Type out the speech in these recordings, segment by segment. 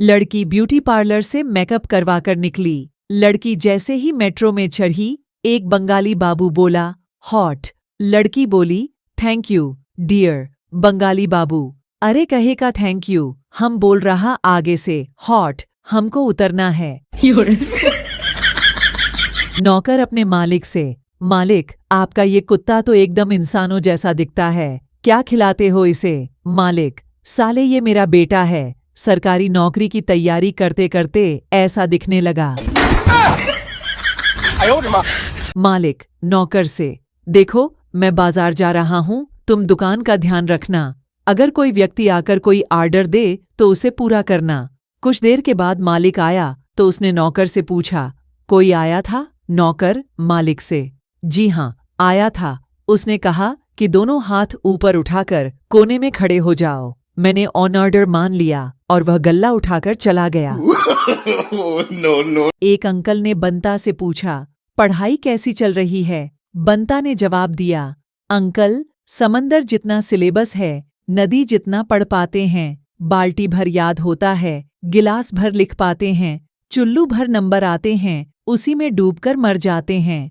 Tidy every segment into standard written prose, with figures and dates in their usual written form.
लड़की beauty parlour से makeup करवाकर निकली। लड़की जैसे ही मेट्रो में चढ़ी, एक बंगाली बाबू बोला, हॉट। लड़की बोली, थैंक यू डियर। बंगाली बाबू, अरे कहेगा थैंक यू, हम बोल रहा आगे से, हॉट, हमको उतरना है। नौकर अपने मालिक से, मालिक आपका ये कुत्ता तो एकदम इंसानों जैसा दिखता है, क्या खिलाते हो इसे? मालिक, साले ये मेरा बेटा है, सरकारी नौकरी की तैयारी करते करते ऐसा दिखने लगा। मालिक नौकर से, देखो मैं बाजार जा रहा हूँ, तुम दुकान का ध्यान रखना, अगर कोई व्यक्ति आकर कोई ऑर्डर दे तो उसे पूरा करना। कुछ देर के बाद मालिक आया तो उसने नौकर से पूछा, कोई आया था? नौकर मालिक से, जी हाँ आया था, उसने कहा कि दोनों हाथ ऊपर उठाकर कोने में खड़े हो जाओ। मैंने ऑन ऑर्डर मान लिया और वह गल्ला उठाकर चला गया। no. एक अंकल ने बंता से पूछा, पढ़ाई कैसी चल रही है? बंता ने जवाब दिया, अंकल समंदर जितना सिलेबस है, नदी जितना पढ़ पाते हैं, बाल्टी भर याद होता है, गिलास भर लिख पाते हैं, चुल्लू भर नंबर आते हैं, उसी में डूबकर मर जाते हैं।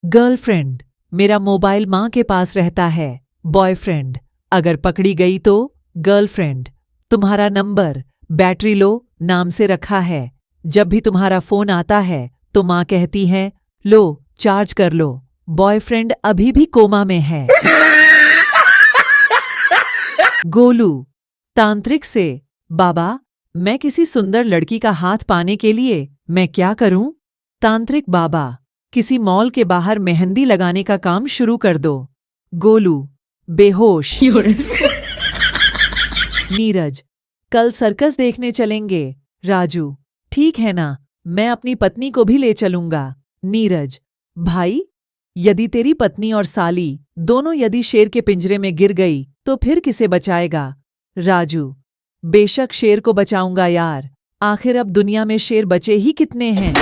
गर्लफ्रेंड, मेरा मोबाइल माँ के पास रहता है। बॉयफ्रेंड, अगर पकड़ी गई तो? गर्लफ्रेंड, तुम्हारा नंबर बैटरी लो नाम से रखा है, जब भी तुम्हारा फोन आता है तो माँ कहती है लो चार्ज कर लो। बॉयफ्रेंड अभी भी कोमा में है। गोलू, तांत्रिक से, बाबा मैं किसी सुंदर लड़की का हाथ पाने के लिए मैं क्या करूं? तांत्रिक, बाबा किसी मॉल के बाहर मेहंदी लगाने का काम शुरू कर दो। गोलू, बेहोश। नीरज, कल सर्कस देखने चलेंगे। राजू, ठीक है ना, मैं अपनी पत्नी को भी ले चलूंगा। नीरज, भाई यदि तेरी पत्नी और साली दोनों यदि शेर के पिंजरे में गिर गई तो फिर किसे बचाएगा? राजू, बेशक शेर को बचाऊंगा यार, आखिर अब दुनिया में शेर बचे ही कितने हैं।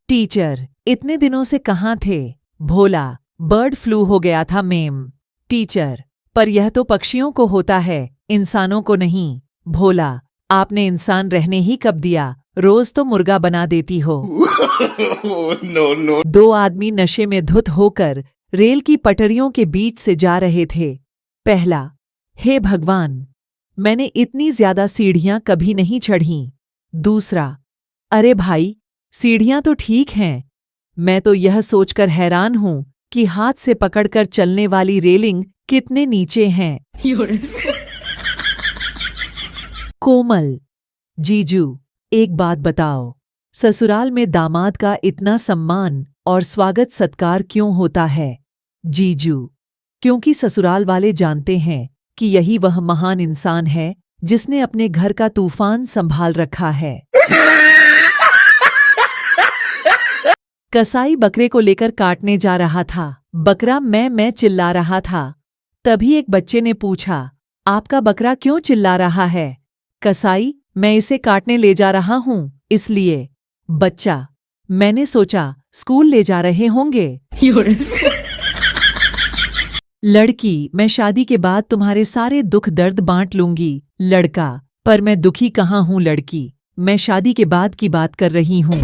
टीचर, इतने दिनों से कहाँ थे? भोला, बर्ड फ्लू हो गया था मेम। टीचर, पर यह तो पक्षियों को होता है, इंसानों को नहीं। भोला, आपने इंसान रहने ही कब दिया, रोज तो मुर्गा बना देती हो। no. दो आदमी नशे में धुत होकर रेल की पटरियों के बीच से जा रहे थे। पहला, हे भगवान, मैंने इतनी ज्यादा सीढ़ियां कभी नहीं चढ़ीं। दूसरा, अरे भाई सीढ़ियां तो ठीक हैं, मैं तो यह सोचकर हैरान हूं कि हाथ से पकड़कर चलने वाली रेलिंग कितने नीचे हैं। कोमल, जीजू एक बात बताओ, ससुराल में दामाद का इतना सम्मान और स्वागत सत्कार क्यों होता है? जीजू, क्योंकि ससुराल वाले जानते हैं कि यही वह महान इंसान है जिसने अपने घर का तूफान संभाल रखा है। कसाई बकरे को लेकर काटने जा रहा था। बकरा मैं चिल्ला रहा था। तभी एक बच्चे ने पूछा, आपका बकरा क्यों चिल्ला रहा है? कसाई, मैं इसे काटने ले जा रहा हूँ इसलिए। बच्चा, मैंने सोचा स्कूल ले जा रहे होंगे। लड़की, मैं शादी के बाद तुम्हारे सारे दुख दर्द बांट लूंगी। लड़का, पर मैं दुखी कहाँ हूँ लड़की, मैं शादी के बाद की बात कर रही हूँ।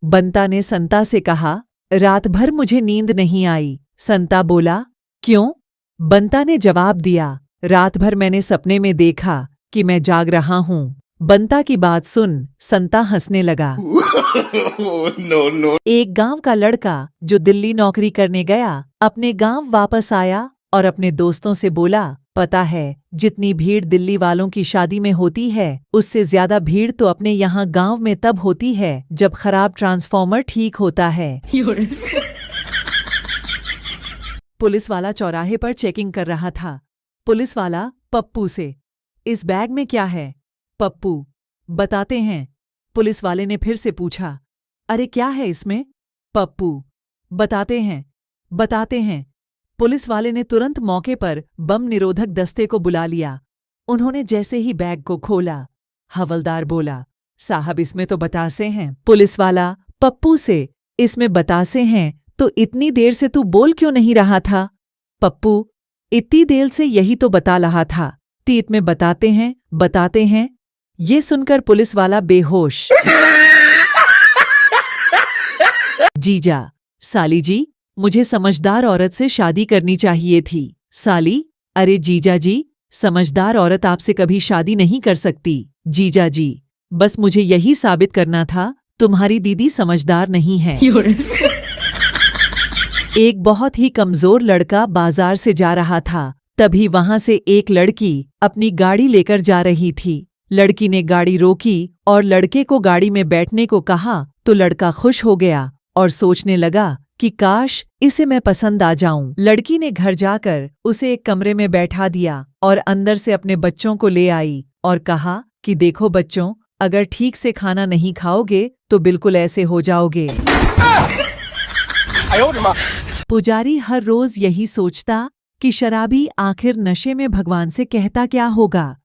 बंता ने संता से कहा, रात भर मुझे नींद नहीं आई। संता बोला, क्यों? बंता ने जवाब दिया, रात भर मैंने सपने में देखा कि मैं जाग रहा हूँ। बंता की बात सुन संता हंसने लगा। no. एक गांव का लड़का जो दिल्ली नौकरी करने गया, अपने गांव वापस आया और अपने दोस्तों से बोला, पता है जितनी भीड़ दिल्ली वालों की शादी में होती है उससे ज्यादा भीड़ तो अपने यहाँ गांव में तब होती है जब खराब ट्रांसफॉर्मर ठीक होता है। पुलिस वाला चौराहे पर चेकिंग कर रहा था। पुलिस वाला पप्पू से, इस बैग में क्या है? पप्पू, बताते हैं। पुलिस वाले ने फिर से पूछा, अरे क्या है इसमें? पप्पू, बताते हैं। पुलिस वाले ने तुरंत मौके पर बम निरोधक दस्ते को बुला लिया। उन्होंने जैसे ही बैग को खोला, हवलदार बोला, साहब इसमें तो बतासे हैं। पुलिस वाला पप्पू से, इसमें बतासे हैं तो इतनी देर से तू बोल क्यों नहीं रहा था? पप्पू, इतनी देर से यही तो बता रहा था। तीत में बताते हैं। ये सुनकर पुलिस वाला बेहोश। जीजा, साली जी, मुझे समझदार औरत से शादी करनी चाहिए थी। साली, अरे जीजा जी, समझदार औरत आपसे कभी शादी नहीं कर सकती। जीजा जी, बस मुझे यही साबित करना था तुम्हारी दीदी समझदार नहीं है। एक बहुत ही कमजोर लड़का बाजार से जा रहा था। तभी वहां से एक लड़की अपनी गाड़ी लेकर जा रही थी। लड़की ने गाड़ी रोकी और लड़के को गाड़ी में बैठने को कहा तो लड़का खुश हो गया और सोचने लगा कि काश इसे मैं पसंद आ जाऊं। लड़की ने घर जाकर उसे एक कमरे में बैठा दिया और अंदर से अपने बच्चों को ले आई और कहा कि देखो बच्चों, अगर ठीक से खाना नहीं खाओगे तो बिल्कुल ऐसे हो जाओगे। पुजारी हर रोज यही सोचता कि शराबी आखिर नशे में भगवान से कहता क्या होगा।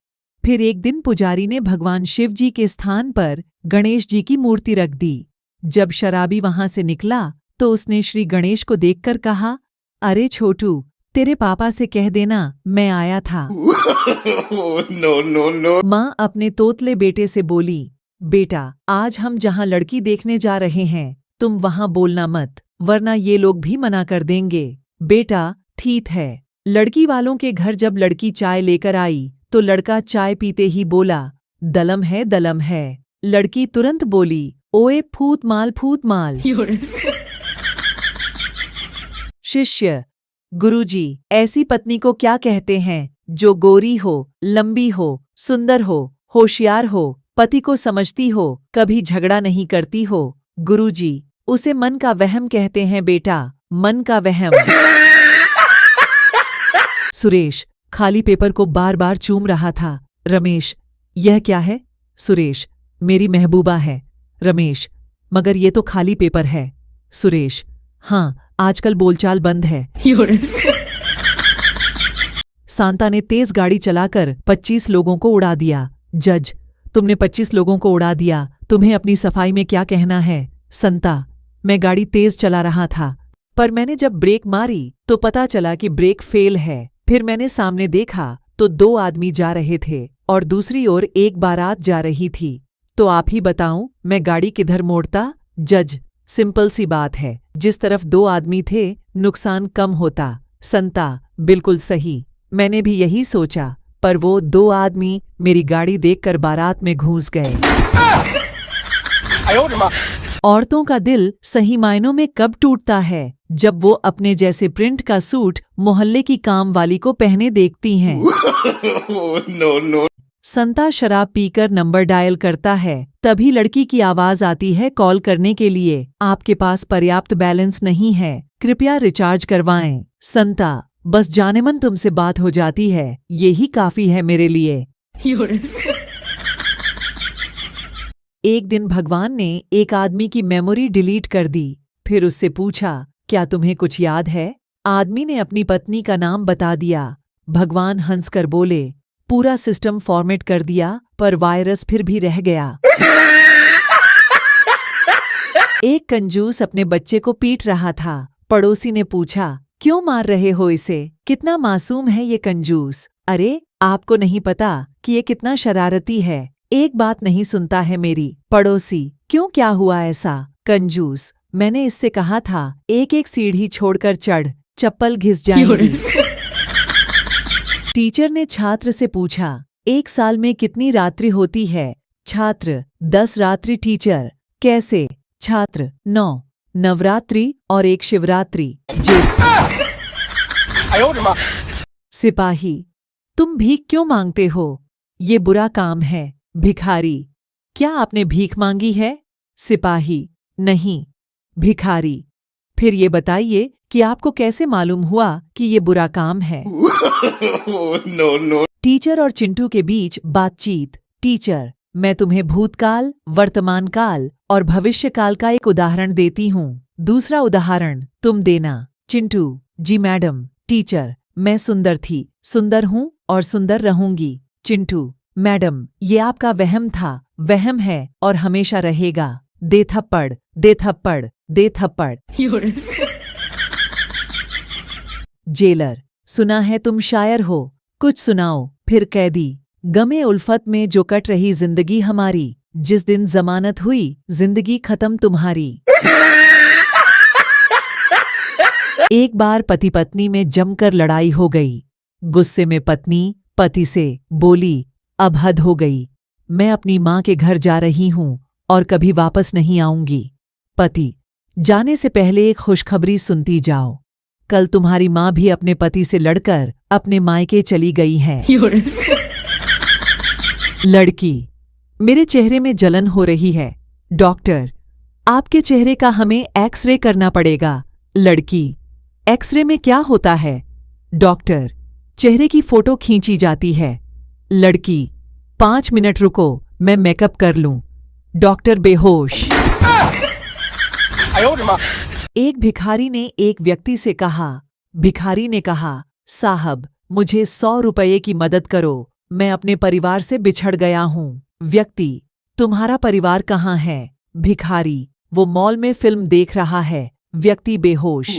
फिर एक दिन पुजारी ने भगवान शिव जी के स्थान पर गणेश जी की मूर्ति रख दी। जब शराबी वहां से निकला तो उसने श्री गणेश को देखकर कहा, अरे छोटू, तेरे पापा से कह देना मैं आया था। No, no, no. माँ अपने तोतले बेटे से बोली, बेटा, आज हम जहाँ लड़की देखने जा रहे हैं तुम वहां बोलना मत, वरना ये लोग भी मना कर देंगे। बेटा ठीक है। लड़की वालों के घर जब लड़की चाय लेकर आई तो लड़का चाय पीते ही बोला, दलम है दलम है। लड़की तुरंत बोली, ओए फूट माल। शिष्य, गुरुजी, ऐसी पत्नी को क्या कहते हैं जो गोरी हो, लंबी हो, सुंदर हो, होशियार हो, पति को समझती हो, कभी झगड़ा नहीं करती हो? गुरुजी, उसे मन का वहम कहते हैं बेटा, मन का वहम। सुरेश खाली पेपर को बार बार चूम रहा था। रमेश, यह क्या है? सुरेश, मेरी महबूबा है। रमेश, मगर ये तो खाली पेपर है। सुरेश, हाँ, आजकल बोलचाल बंद है। सांता ने तेज गाड़ी चलाकर 25 लोगों को उड़ा दिया। जज, तुमने 25 लोगों को उड़ा दिया, तुम्हें अपनी सफाई में क्या कहना है? संता, मैं गाड़ी तेज चला रहा था, पर मैंने जब ब्रेक मारी तो पता चला कि ब्रेक फेल है। फिर मैंने सामने देखा तो 2 आदमी जा रहे थे और दूसरी ओर एक बारात जा रही थी। तो आप ही बताऊं मैं गाड़ी किधर मोड़ता? जज, सिंपल सी बात है, जिस तरफ 2 आदमी थे नुकसान कम होता। संता, बिल्कुल सही, मैंने भी यही सोचा, पर वो 2 आदमी मेरी गाड़ी देखकर बारात में घुस गए। औरतों का दिल सही मायनों में कब टूटता है? जब वो अपने जैसे प्रिंट का सूट मोहल्ले की काम वाली को पहने देखती हैं। No, no. संता शराब पीकर नंबर डायल करता है, तभी लड़की की आवाज आती है कॉल करने के लिए। आपके पास पर्याप्त बैलेंस नहीं है, कृपया रिचार्ज करवाएं। संता, बस जाने मन तुमसे बात हो जाती है, यही काफी है मेरे लिए। एक दिन भगवान ने एक आदमी की मेमोरी डिलीट कर दी। फिर उससे पूछा, क्या तुम्हें कुछ याद है? आदमी ने अपनी पत्नी का नाम बता दिया। भगवान हंसकर बोले, पूरा सिस्टम फॉर्मेट कर दिया, पर वायरस फिर भी रह गया। एक कंजूस अपने बच्चे को पीट रहा था। पड़ोसी ने पूछा, क्यों मार रहे हो इसे? कितना मासूम है ये कंजूस। अरे, आपको नहीं पता कि ये कितना शरारती है, एक बात नहीं सुनता है मेरी। पड़ोसी, क्यों, क्या हुआ ऐसा? कंजूस, मैंने इससे कहा था एक एक सीढ़ी छोड़कर चढ़, चप्पल घिस जाएगी। टीचर ने छात्र से पूछा, 1 साल में कितनी रात्रि होती है? छात्र, 10 रात्रि। टीचर, कैसे? छात्र, 9 नवरात्रि और 1 शिवरात्रि। सिपाही, तुम भीख क्यों मांगते हो? ये बुरा काम है। भिखारी, क्या आपने भीख मांगी है? सिपाही, नहीं। भिखारी, फिर ये बताइए कि आपको कैसे मालूम हुआ कि ये बुरा काम है? No, no. टीचर और चिंटू के बीच बातचीत। टीचर, मैं तुम्हें भूतकाल, वर्तमान काल और भविष्य काल का एक उदाहरण देती हूँ। दूसरा उदाहरण तुम देना। चिंटू, जी मैडम। टीचर, मैं सुंदर थी, सुंदर हूँ और सुंदर रहूंगी। चिंटू, मैडम, ये आपका वहम था, वहम है और हमेशा रहेगा। दे थप्पड़, दे थप्पड़, दे थप्पड़। जेलर, सुना है तुम शायर हो, कुछ सुनाओ। फिर कैदी, गमे उल्फत में जो कट रही जिंदगी हमारी, जिस दिन जमानत हुई जिंदगी खत्म तुम्हारी। एक बार पति पत्नी में जमकर लड़ाई हो गई। गुस्से में पत्नी पति से बोली, अब हद हो गई, मैं अपनी माँ के घर जा रही हूँ और कभी वापस नहीं आऊंगी। पति, जाने से पहले एक खुशखबरी सुनती जाओ, कल तुम्हारी माँ भी अपने पति से लड़कर अपने मायके चली गई है। लड़की, मेरे चेहरे में जलन हो रही है, डॉक्टर आपके चेहरे का हमें एक्सरे करना पड़ेगा। लड़की, एक्सरे में क्या होता है? डॉक्टर, चेहरे की फोटो खींची जाती है। लड़की, 5 मिनट रुको, मैं मेकअप कर लूं। डॉक्टर बेहोश। एक भिखारी ने एक व्यक्ति से कहा। भिखारी ने कहा, साहब मुझे 100 रुपये की मदद करो, मैं अपने परिवार से बिछड़ गया हूँ। व्यक्ति, तुम्हारा परिवार कहाँ है? भिखारी, वो मॉल में फिल्म देख रहा है। व्यक्ति बेहोश।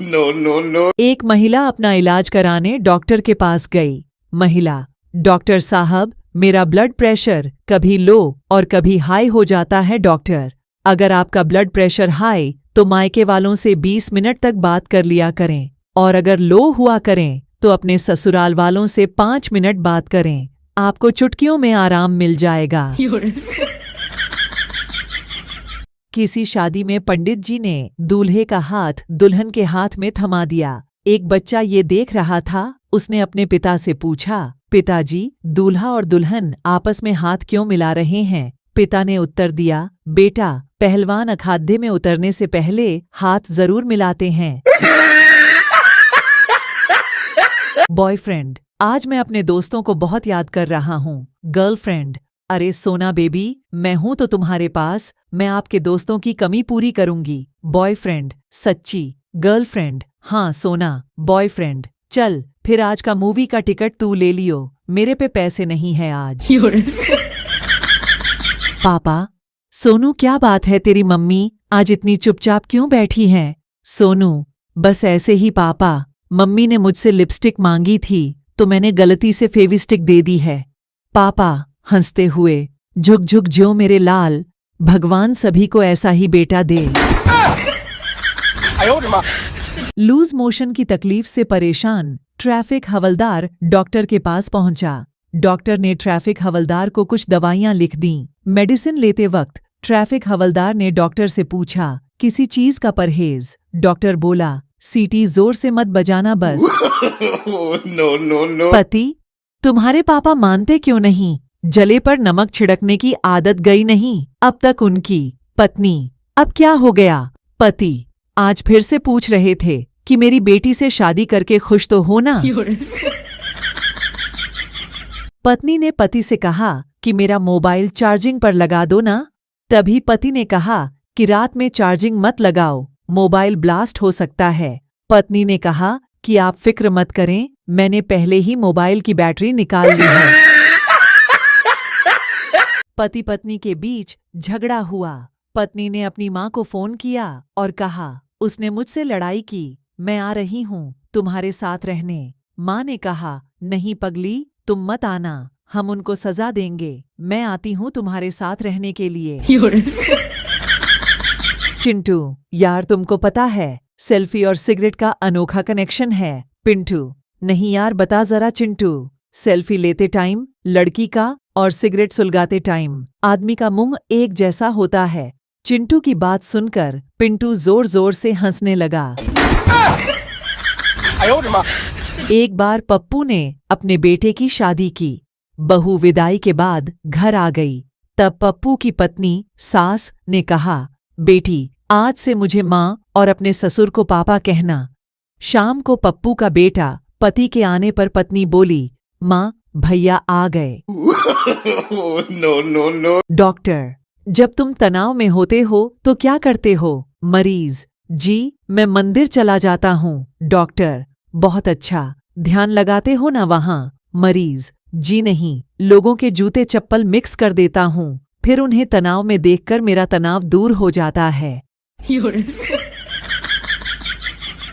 no, no, no. एक महिला अपना इलाज कराने डॉक्टर के पास गई। महिला, डॉक्टर साहब मेरा ब्लड प्रेशर कभी लो और कभी हाई हो जाता है। डॉक्टर, अगर आपका ब्लड प्रेशर हाई तो मायके वालों से 20 मिनट तक बात कर लिया करें, और अगर लो हुआ करें तो अपने ससुराल वालों से 5 मिनट बात करें, आपको चुटकियों में आराम मिल जाएगा। किसी शादी में पंडित जी ने दूल्हे का हाथ दुल्हन के हाथ में थमा दिया। एक बच्चा ये देख रहा था। उसने अपने पिता से पूछा, पिताजी दूल्हा और दुल्हन आपस में हाथ क्यों मिला रहे हैं? पिता ने उत्तर दिया, बेटा पहलवान अखाड़े में उतरने से पहले हाथ जरूर मिलाते हैं। बॉयफ्रेंड, आज मैं अपने दोस्तों को बहुत याद कर रहा हूँ। गर्लफ्रेंड, अरे सोना बेबी, मैं हूं तो तुम्हारे पास, मैं आपके दोस्तों की कमी पूरी करूंगी। बॉयफ्रेंड, सच्ची? गर्लफ्रेंड, हाँ सोना। बॉयफ्रेंड, चल फिर आज का मूवी का टिकट तू ले लियो, मेरे पे पैसे नहीं है आज। पापा, सोनू क्या बात है, तेरी मम्मी आज इतनी चुपचाप क्यों बैठी है? सोनू, बस ऐसे ही पापा, मम्मी ने मुझसे लिपस्टिक मांगी थी तो मैंने गलती से फेविस्टिक दे दी है। पापा हंसते हुए, झुक झुक ज्यों मेरे लाल, भगवान सभी को ऐसा ही बेटा दे। लूज मोशन की तकलीफ से परेशान ट्रैफिक हवलदार डॉक्टर के पास पहुंचा। डॉक्टर ने ट्रैफिक हवलदार को कुछ दवाइयां लिख दीं। मेडिसिन लेते वक्त ट्रैफिक हवलदार ने डॉक्टर से पूछा, किसी चीज का परहेज? डॉक्टर बोला, सीटी जोर से मत बजाना बस। no, no, no. पति, तुम्हारे पापा मानते क्यों नहीं? जले पर नमक छिड़कने की आदत गई नहीं अब तक उनकी। पत्नी, अब क्या हो गया? पति, आज फिर से पूछ रहे थे कि मेरी बेटी से शादी करके खुश तो हो ना? पत्नी ने पति से कहा कि मेरा मोबाइल चार्जिंग पर लगा दो ना। तभी पति ने कहा कि रात में चार्जिंग मत लगाओ, मोबाइल ब्लास्ट हो सकता है। पत्नी ने कहा कि आप फिक्र मत करें, मैंने पहले ही मोबाइल की बैटरी निकाल ली है। पति पत्नी के बीच झगड़ा हुआ। पत्नी ने अपनी माँ को फोन किया और कहा, उसने मुझसे लड़ाई की, मैं आ रही हूँ तुम्हारे साथ रहने। माँ ने कहा, नहीं पगली, तुम मत आना, हम उनको सजा देंगे, मैं आती हूँ तुम्हारे साथ रहने के लिए। चिंटू, यार तुमको पता है सेल्फी और सिगरेट का अनोखा कनेक्शन है। पिंटू, नहीं यार बता जरा चिंटू, सेल्फी लेते टाइम लड़की का और सिगरेट सुलगाते टाइम आदमी का मुंह एक जैसा होता है। चिंटू की बात सुनकर पिंटू जोर जोर से हंसने लगा। एक बार पप्पू ने अपने बेटे की शादी की। बहू विदाई के बाद घर आ गई। तब पप्पू की पत्नी सास ने कहा, बेटी आज से मुझे माँ और अपने ससुर को पापा कहना। शाम को पप्पू का बेटा पति के आने पर पत्नी बोली, माँ भैया आ गए। no, no, no. डॉक्टर, जब तुम तनाव में होते हो तो क्या करते हो? मरीज, जी मैं मंदिर चला जाता हूँ। डॉक्टर, बहुत अच्छा, ध्यान लगाते हो ना वहाँ? मरीज, जी नहीं, लोगों के जूते चप्पल मिक्स कर देता हूँ, फिर उन्हें तनाव में देखकर मेरा तनाव दूर हो जाता है।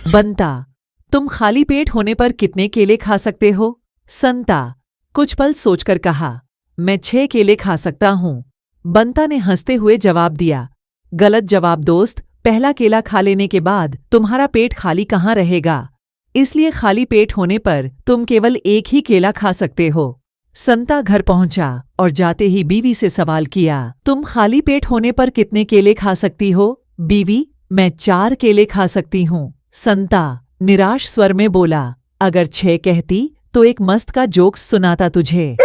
बंता, तुम खाली पेट होने पर कितने केले खा सकते हो? संता कुछ पल सोचकर कहा, मैं 6 केले खा सकता हूँ। बंता ने हंसते हुए जवाब दिया, गलत जवाब दोस्त। पहला केला खा लेने के बाद तुम्हारा पेट खाली कहाँ रहेगा, इसलिए खाली पेट होने पर तुम केवल 1 ही केला खा सकते हो। संता घर पहुंचा और जाते ही बीवी से सवाल किया, तुम खाली पेट होने पर कितने केले खा सकती हो? बीवी, मैं 4 केले खा सकती हूँ। संता निराश स्वर में बोला, अगर 6 कहती तो एक मस्त का जोक्स सुनाता तुझे।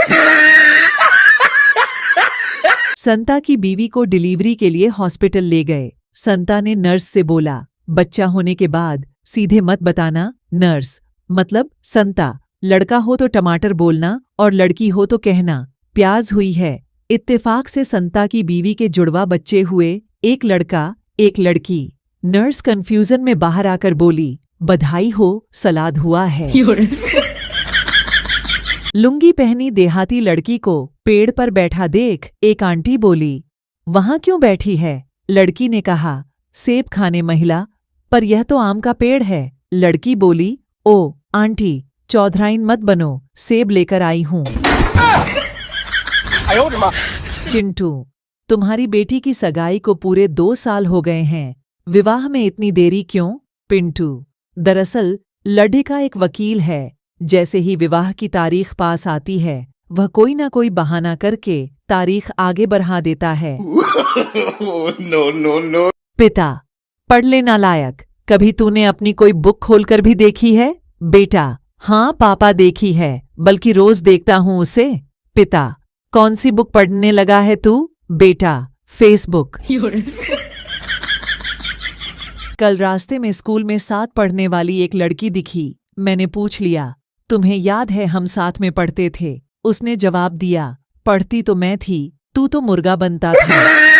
संता की बीवी को डिलीवरी के लिए हॉस्पिटल ले गए। संता ने नर्स से बोला, बच्चा होने के बाद सीधे मत बताना। नर्स, मतलब संता, लड़का हो तो टमाटर बोलना और लड़की हो तो कहना प्याज हुई है। इत्तेफाक से संता की बीवी के जुड़वा बच्चे हुए, एक लड़का एक लड़की। नर्स कंफ्यूजन में बाहर आकर बोली, बधाई हो, सलाद हुआ है। लुंगी पहनी देहाती लड़की को पेड़ पर बैठा देख एक आंटी बोली, वहां क्यों बैठी है? लड़की ने कहा, सेब खाने महिला, पर यह तो आम का पेड़ है। लड़की बोली, ओ आंटी, चौधराइन मत बनो, सेब लेकर आई हूं। चिंटू, तुम्हारी बेटी की सगाई को पूरे 2 साल हो गए हैं, विवाह में इतनी देरी क्यों? पिंटू, दरअसल लड़के का एक वकील है, जैसे ही विवाह की तारीख पास आती है वह कोई ना कोई बहाना करके तारीख आगे बढ़ा देता है। no, no, no. पिता, पढ़ ले नालायक, कभी तूने अपनी कोई बुक खोलकर भी देखी है? बेटा, हाँ पापा देखी है, बल्कि रोज देखता हूँ उसे। पिता, कौन सी बुक पढ़ने लगा है तू? बेटा, फेसबुक। कल रास्ते में स्कूल में साथ पढ़ने वाली एक लड़की दिखी। मैंने पूछ लिया, तुम्हें याद है हम साथ में पढ़ते थे? उसने जवाब दिया, पढ़ती तो मैं थी, तू तो मुर्गा बनता था।